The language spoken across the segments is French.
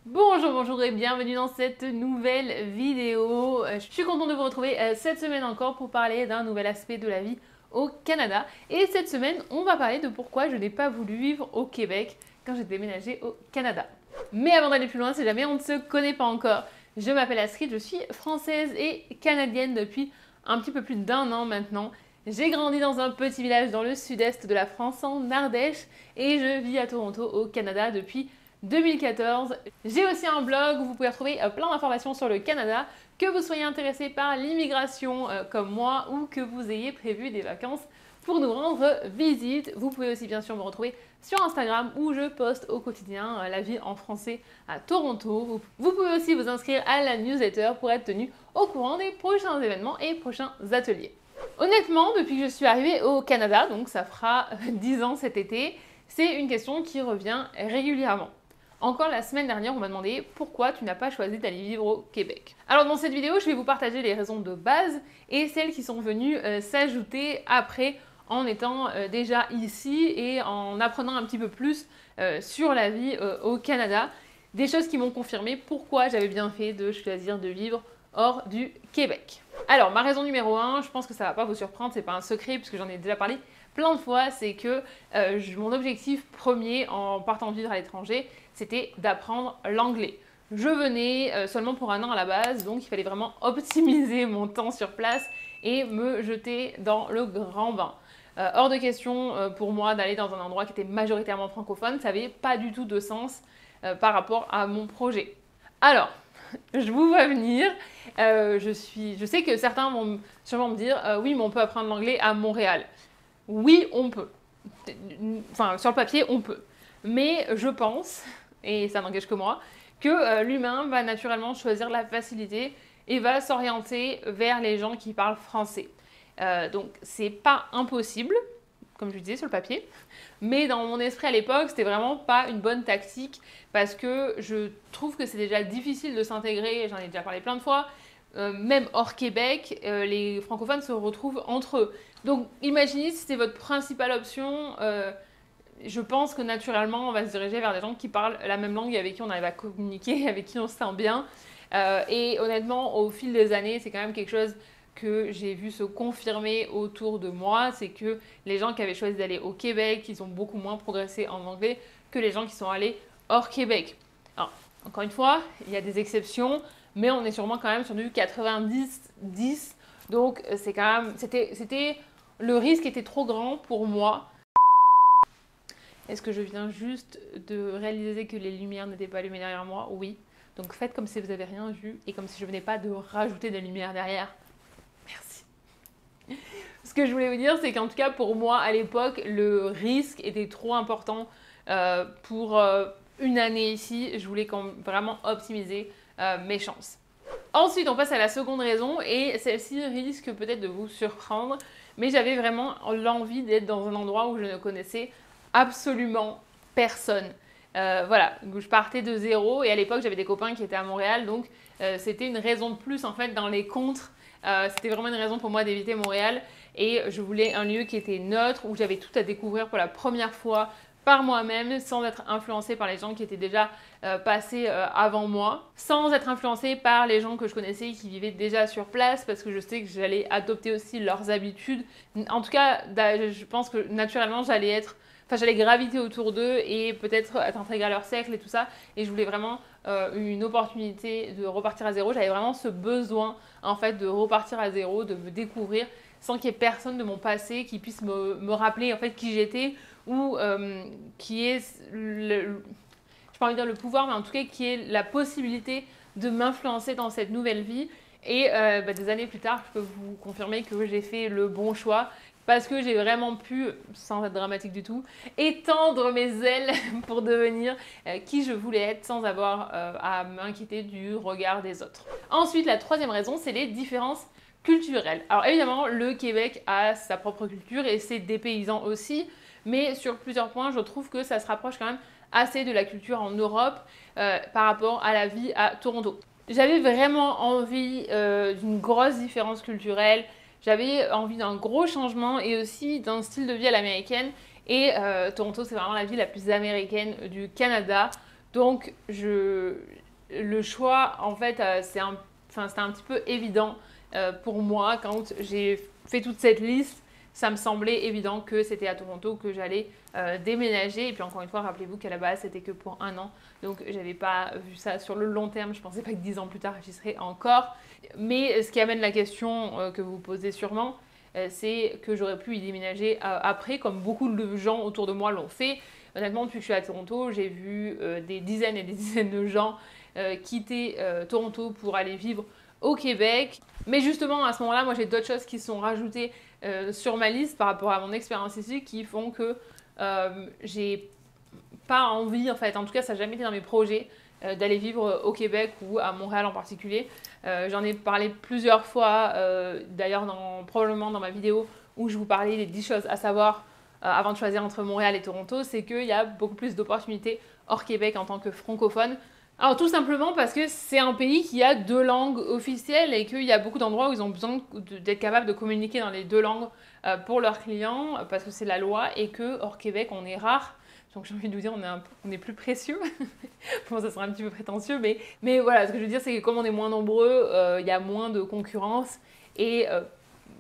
Bonjour et bienvenue dans cette nouvelle vidéo. Je suis contente de vous retrouver cette semaine encore pour parler d'un nouvel aspect de la vie au Canada. Et cette semaine, on va parler de pourquoi je n'ai pas voulu vivre au Québec quand j'ai déménagé au Canada. Mais avant d'aller plus loin, si jamais on ne se connaît pas encore, je m'appelle Astrid, je suis française et canadienne depuis un petit peu plus d'un an maintenant. J'ai grandi dans un petit village dans le sud-est de la France, en Ardèche, et je vis à Toronto, au Canada, depuis 2014. J'ai aussi un blog où vous pouvez retrouver plein d'informations sur le Canada, que vous soyez intéressé par l'immigration comme moi ou que vous ayez prévu des vacances pour nous rendre visite. Vous pouvez aussi bien sûr me retrouver sur Instagram où je poste au quotidien la vie en français à Toronto. Vous pouvez aussi vous inscrire à la newsletter pour être tenu au courant des prochains événements et prochains ateliers. Honnêtement, depuis que je suis arrivée au Canada, donc ça fera 10 ans cet été, c'est une question qui revient régulièrement. Encore la semaine dernière, on m'a demandé pourquoi tu n'as pas choisi d'aller vivre au Québec. Alors dans cette vidéo, je vais vous partager les raisons de base et celles qui sont venues s'ajouter après en étant déjà ici et en apprenant un petit peu plus sur la vie au Canada. Des choses qui m'ont confirmé pourquoi j'avais bien fait de choisir de vivre hors du Québec. Alors ma raison numéro 1, je pense que ça ne va pas vous surprendre, c'est pas un secret puisque j'en ai déjà parlé plein de fois, c'est que mon objectif premier en partant vivre à l'étranger, c'était d'apprendre l'anglais. Je venais seulement pour un an à la base, donc il fallait vraiment optimiser mon temps sur place et me jeter dans le grand bain. Hors de question pour moi d'aller dans un endroit qui était majoritairement francophone, ça n'avait pas du tout de sens par rapport à mon projet. Alors, je vous vois venir, je sais que certains vont sûrement me dire oui mais on peut apprendre l'anglais à Montréal. Oui, on peut. Enfin, sur le papier, on peut. Mais je pense, et ça n'engage que moi, que l'humain va naturellement choisir la facilité et va s'orienter vers les gens qui parlent français. Donc, c'est pas impossible, comme je disais sur le papier, mais dans mon esprit à l'époque, c'était vraiment pas une bonne tactique parce que je trouve que c'est déjà difficile de s'intégrer, j'en ai déjà parlé plein de fois, même hors Québec, les francophones se retrouvent entre eux. Donc imaginez si c'est votre principale option, je pense que naturellement on va se diriger vers des gens qui parlent la même langue et avec qui on arrive à communiquer, avec qui on se sent bien. Et honnêtement, au fil des années, c'est quand même quelque chose que j'ai vu se confirmer autour de moi, c'est que les gens qui avaient choisi d'aller au Québec, ils ont beaucoup moins progressé en anglais que les gens qui sont allés hors Québec. Alors, encore une fois, il y a des exceptions, mais on est sûrement quand même sur du 90-10. Donc c'est quand même, le risque était trop grand pour moi. Est-ce que je viens juste de réaliser que les lumières n'étaient pas allumées derrière moi? Oui. Donc faites comme si vous n'avez rien vu et comme si je venais pas de rajouter des lumières derrière. Merci. Ce que je voulais vous dire, c'est qu'en tout cas pour moi à l'époque, le risque était trop important pour une année ici. Je voulais vraiment optimiser mes chances. Ensuite, on passe à la seconde raison et celle-ci risque peut-être de vous surprendre, mais j'avais vraiment l'envie d'être dans un endroit où je ne connaissais absolument personne. Voilà, je partais de zéro et à l'époque j'avais des copains qui étaient à Montréal, donc c'était une raison de plus en fait dans les contres. C'était vraiment une raison pour moi d'éviter Montréal et je voulais un lieu qui était neutre, où j'avais tout à découvrir pour la première fois par moi-même, sans être influencée par les gens qui étaient déjà passés avant moi, sans être influencée par les gens que je connaissais qui vivaient déjà sur place, parce que je sais que j'allais adopter aussi leurs habitudes. En tout cas, je pense que naturellement, j'allais graviter autour d'eux et peut-être être intégrée à leur cercle et tout ça. Et je voulais vraiment une opportunité de repartir à zéro. J'avais vraiment ce besoin, en fait, de repartir à zéro, de me découvrir sans qu'il y ait personne de mon passé qui puisse me rappeler, en fait, qui j'étais ou qui est, je n'ai pas envie de dire le pouvoir, mais en tout cas qui est la possibilité de m'influencer dans cette nouvelle vie. Et des années plus tard, je peux vous confirmer que j'ai fait le bon choix parce que j'ai vraiment pu, sans être dramatique du tout, étendre mes ailes pour devenir qui je voulais être sans avoir à m'inquiéter du regard des autres. Ensuite, la troisième raison, c'est les différences culturelles. Alors évidemment, le Québec a sa propre culture et c'est dépaysant aussi, mais sur plusieurs points, je trouve que ça se rapproche quand même assez de la culture en Europe par rapport à la vie à Toronto. J'avais vraiment envie d'une grosse différence culturelle, j'avais envie d'un gros changement et aussi d'un style de vie à l'américaine. Et Toronto, c'est vraiment la ville la plus américaine du Canada. Donc le choix, en fait, c'était un petit peu évident pour moi quand j'ai fait toute cette liste. Ça me semblait évident que c'était à Toronto que j'allais déménager. Et puis encore une fois, rappelez-vous qu'à la base, c'était que pour 1 an. Donc, j'avais pas vu ça sur le long terme. Je pensais pas que 10 ans plus tard, j'y serais encore. Mais ce qui amène la question que vous posez sûrement, c'est que j'aurais pu y déménager après, comme beaucoup de gens autour de moi l'ont fait. Honnêtement, depuis que je suis à Toronto, j'ai vu des dizaines et des dizaines de gens quitter Toronto pour aller vivre au Québec. Mais justement, à ce moment-là, moi, j'ai d'autres choses qui sont rajoutées sur ma liste par rapport à mon expérience ici qui font que j'ai pas envie, en fait, en tout cas, ça n'a jamais été dans mes projets d'aller vivre au Québec ou à Montréal en particulier. J'en ai parlé plusieurs fois, d'ailleurs, probablement dans ma vidéo où je vous parlais des 10 choses à savoir avant de choisir entre Montréal et Toronto, c'est qu'il y a beaucoup plus d'opportunités hors Québec en tant que francophone. Alors tout simplement parce que c'est un pays qui a 2 langues officielles et qu'il y a beaucoup d'endroits où ils ont besoin d'être capables de communiquer dans les 2 langues pour leurs clients parce que c'est la loi et que hors Québec on est rare. Donc j'ai envie de vous dire on est plus précieux. Bon, ça sera un petit peu prétentieux, mais voilà, ce que je veux dire c'est que comme on est moins nombreux, il y a moins de concurrence et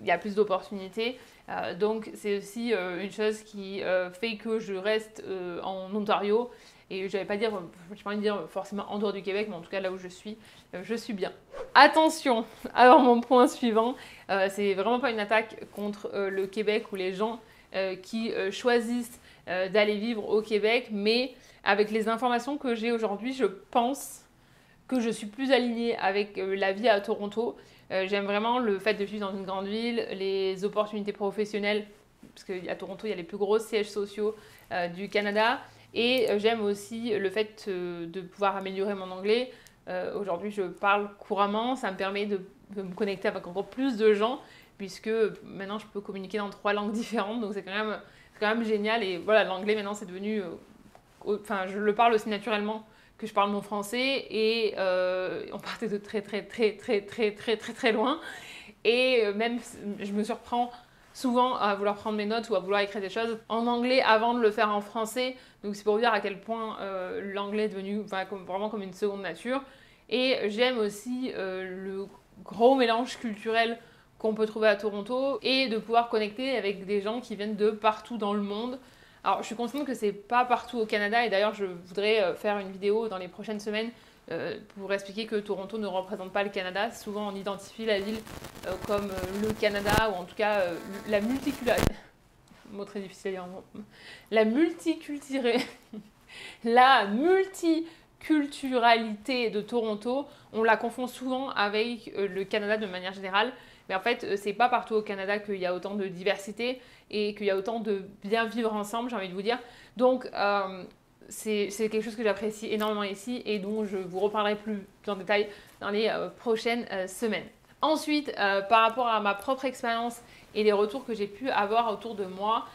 il y a plus d'opportunités. Donc c'est aussi une chose qui fait que je reste en Ontario. Et je n'avais pas envie de dire forcément en dehors du Québec, mais en tout cas là où je suis bien. Attention, alors mon point suivant, c'est vraiment pas une attaque contre le Québec ou les gens qui choisissent d'aller vivre au Québec, mais avec les informations que j'ai aujourd'hui, je pense que je suis plus alignée avec la vie à Toronto. J'aime vraiment le fait de vivre dans une grande ville, les opportunités professionnelles, parce qu'à Toronto, il y a les plus gros sièges sociaux du Canada. Et j'aime aussi le fait de pouvoir améliorer mon anglais. Aujourd'hui, je parle couramment. Ça me permet de me connecter avec encore plus de gens, puisque maintenant, je peux communiquer dans 3 langues différentes. Donc, c'est quand même génial. Et voilà, l'anglais, maintenant, c'est devenu... Enfin, je le parle aussi naturellement que je parle mon français. Et on partait de très loin. Et même, je me surprends souvent à vouloir prendre mes notes ou à vouloir écrire des choses en anglais avant de le faire en français. Donc c'est pour vous dire à quel point l'anglais est devenu vraiment comme une seconde nature. Et j'aime aussi le gros mélange culturel qu'on peut trouver à Toronto et de pouvoir connecter avec des gens qui viennent de partout dans le monde. Alors je suis consciente que c'est pas partout au Canada et d'ailleurs je voudrais faire une vidéo dans les prochaines semaines pour expliquer que Toronto ne représente pas le Canada. Souvent on identifie la ville comme le Canada ou en tout cas la multiculturalité. Mot très difficile à dire. La multiculturalité de Toronto, on la confond souvent avec le Canada de manière générale. Mais en fait, c'est pas partout au Canada qu'il y a autant de diversité et qu'il y a autant de bien vivre ensemble, j'ai envie de vous dire. Donc, c'est quelque chose que j'apprécie énormément ici et dont je vous reparlerai plus en détail dans les prochaines semaines. Ensuite, par rapport à ma propre expérience et les retours que j'ai pu avoir autour de moi,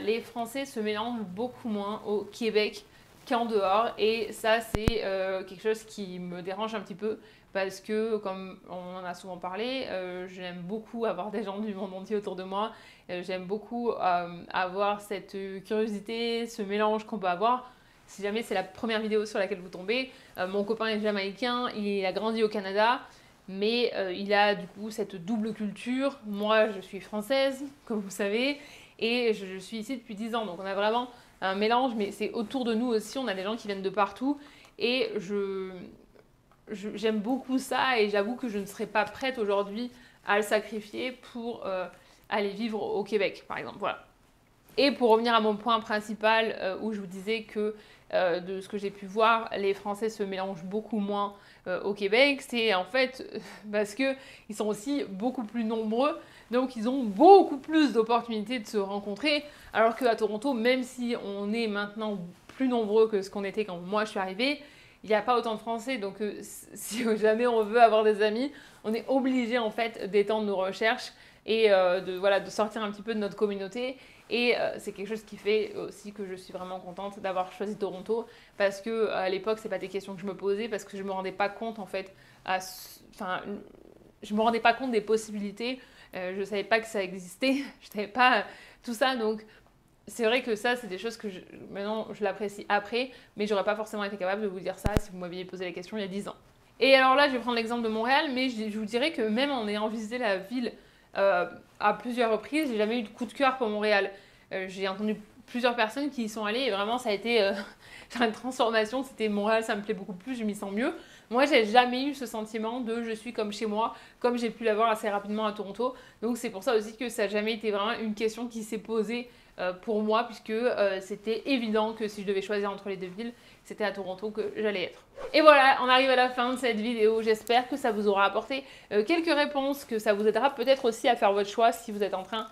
les Français se mélangent beaucoup moins au Québec qu'en dehors et ça c'est quelque chose qui me dérange un petit peu parce que comme on en a souvent parlé, j'aime beaucoup avoir des gens du monde entier autour de moi, j'aime beaucoup avoir cette curiosité, ce mélange qu'on peut avoir. Si jamais c'est la première vidéo sur laquelle vous tombez, mon copain est jamaïcain, il a grandi au Canada, mais il a du coup cette double culture. Moi, je suis française, comme vous savez, et je suis ici depuis 10 ans. Donc on a vraiment un mélange, mais c'est autour de nous aussi. On a des gens qui viennent de partout. Et j'aime beaucoup ça et j'avoue que je ne serais pas prête aujourd'hui à le sacrifier pour aller vivre au Québec, par exemple. Voilà. Et pour revenir à mon point principal où je vous disais que de ce que j'ai pu voir, les Français se mélangent beaucoup moins au Québec, c'est en fait parce qu'ils sont aussi beaucoup plus nombreux, donc ils ont beaucoup plus d'opportunités de se rencontrer, alors qu'à Toronto, même si on est maintenant plus nombreux que ce qu'on était quand moi je suis arrivée, il n'y a pas autant de Français, donc si jamais on veut avoir des amis, on est obligé en fait d'étendre nos recherches et de sortir un petit peu de notre communauté. Et c'est quelque chose qui fait aussi que je suis vraiment contente d'avoir choisi Toronto parce que à l'époque c'est pas des questions que je me posais parce que je me rendais pas compte en fait je me rendais pas compte des possibilités, je savais pas que ça existait, je savais pas tout ça, donc c'est vrai que ça, c'est des choses que maintenant je l'apprécie après, mais j'aurais pas forcément été capable de vous dire ça si vous m'aviez posé la question il y a 10 ans. Et alors là, je vais prendre l'exemple de Montréal, mais je vous dirais que même en ayant visité la ville à plusieurs reprises, j'ai jamais eu de coup de cœur pour Montréal. J'ai entendu plusieurs personnes qui y sont allées et vraiment ça a été une transformation. C'était Montréal, ça me plaît beaucoup plus, je m'y sens mieux. Moi, j'ai jamais eu ce sentiment de je suis comme chez moi, comme j'ai pu l'avoir assez rapidement à Toronto. Donc c'est pour ça aussi que ça n'a jamais été vraiment une question qui s'est posée pour moi, puisque c'était évident que si je devais choisir entre les deux villes, c'était à Toronto que j'allais être. Et voilà, on arrive à la fin de cette vidéo. J'espère que ça vous aura apporté quelques réponses, que ça vous aidera peut-être aussi à faire votre choix si vous êtes en train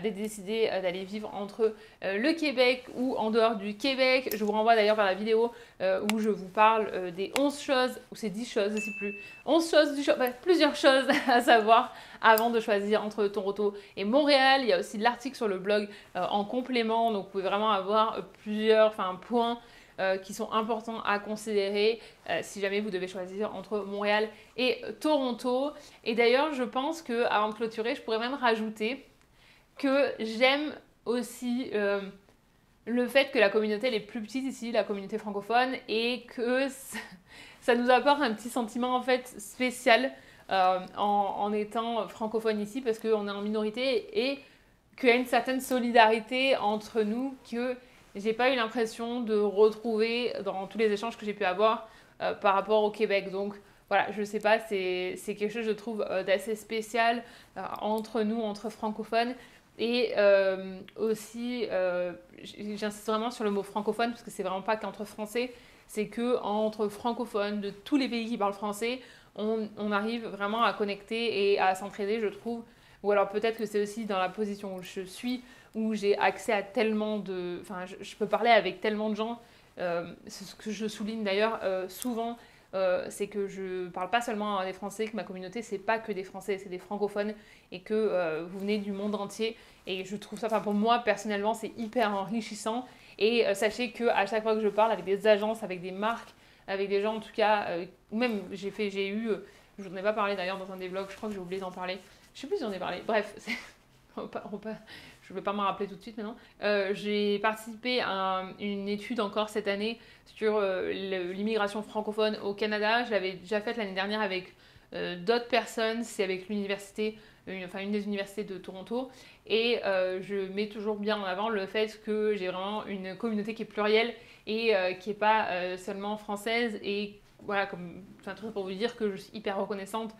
de décider d'aller vivre entre le Québec ou en dehors du Québec. Je vous renvoie d'ailleurs vers la vidéo où je vous parle des 11 choses, ou c'est 10 choses, je ne sais plus, 11 choses, plusieurs choses à savoir avant de choisir entre Toronto et Montréal. Il y a aussi l'article sur le blog en complément, donc vous pouvez vraiment avoir plusieurs points qui sont importants à considérer si jamais vous devez choisir entre Montréal et Toronto. Et d'ailleurs, je pense que avant de clôturer, je pourrais même rajouter que j'aime aussi le fait que la communauté elle est plus petite ici, la communauté francophone, et que ça nous apporte un petit sentiment en fait spécial en étant francophone ici, parce qu'on est en minorité et qu'il y a une certaine solidarité entre nous que j'ai pas eu l'impression de retrouver dans tous les échanges que j'ai pu avoir par rapport au Québec. Donc voilà, je sais pas, c'est quelque chose je trouve d'assez spécial entre nous, entre francophones. Et aussi, j'insiste vraiment sur le mot francophone, parce que c'est vraiment pas qu'entre français, c'est que entre francophones de tous les pays qui parlent français, on arrive vraiment à connecter et à s'entraider, je trouve. Ou alors peut-être que c'est aussi dans la position où je suis, où j'ai accès à tellement de... Enfin, je peux parler avec tellement de gens. C'est ce que je souligne d'ailleurs souvent, c'est que je parle pas seulement à des Français, que ma communauté, c'est pas que des Français, c'est des francophones, et que vous venez du monde entier. Et je trouve ça, pour moi, personnellement, c'est hyper enrichissant. Et sachez qu'à chaque fois que je parle avec des agences, avec des marques, avec des gens en tout cas, même j'ai eu, je vous en ai pas parlé d'ailleurs dans un des vlogs, je crois que j'ai oublié d'en parler. Je sais plus si j'en ai parlé. Bref, je ne vais pas m'en rappeler tout de suite maintenant. J'ai participé à une étude encore cette année sur l'immigration francophone au Canada. Je l'avais déjà faite l'année dernière avec d'autres personnes. C'est avec l'université, une des universités de Toronto. Et je mets toujours bien en avant le fait que j'ai vraiment une communauté qui est plurielle et qui n'est pas seulement française. Et voilà, c'est un truc pour vous dire que je suis hyper reconnaissante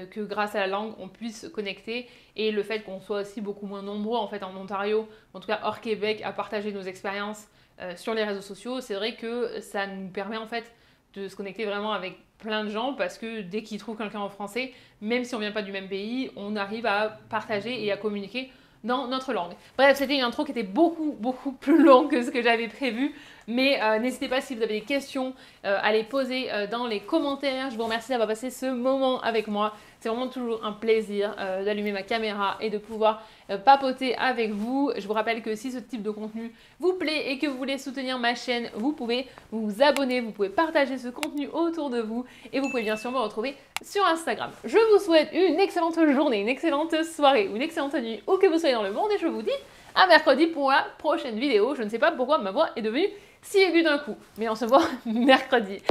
que grâce à la langue, on puisse se connecter, et le fait qu'on soit aussi beaucoup moins nombreux en fait en Ontario, en tout cas hors Québec, à partager nos expériences sur les réseaux sociaux. C'est vrai que ça nous permet en fait de se connecter vraiment avec plein de gens, parce que dès qu'ils trouvent quelqu'un en français, même si on vient pas du même pays, on arrive à partager et à communiquer dans notre langue. Bref, c'était une intro qui était beaucoup plus longue que ce que j'avais prévu, mais n'hésitez pas, si vous avez des questions, à les poser dans les commentaires. Je vous remercie d'avoir passé ce moment avec moi. C'est vraiment toujours un plaisir d'allumer ma caméra et de pouvoir papoter avec vous. Je vous rappelle que si ce type de contenu vous plaît et que vous voulez soutenir ma chaîne, vous pouvez vous abonner, vous pouvez partager ce contenu autour de vous, et vous pouvez bien sûr me retrouver sur Instagram. Je vous souhaite une excellente journée, une excellente soirée ou une excellente nuit, où que vous soyez dans le monde, et je vous dis à mercredi pour la prochaine vidéo. Je ne sais pas pourquoi ma voix est devenue si aiguë d'un coup, mais on se voit mercredi.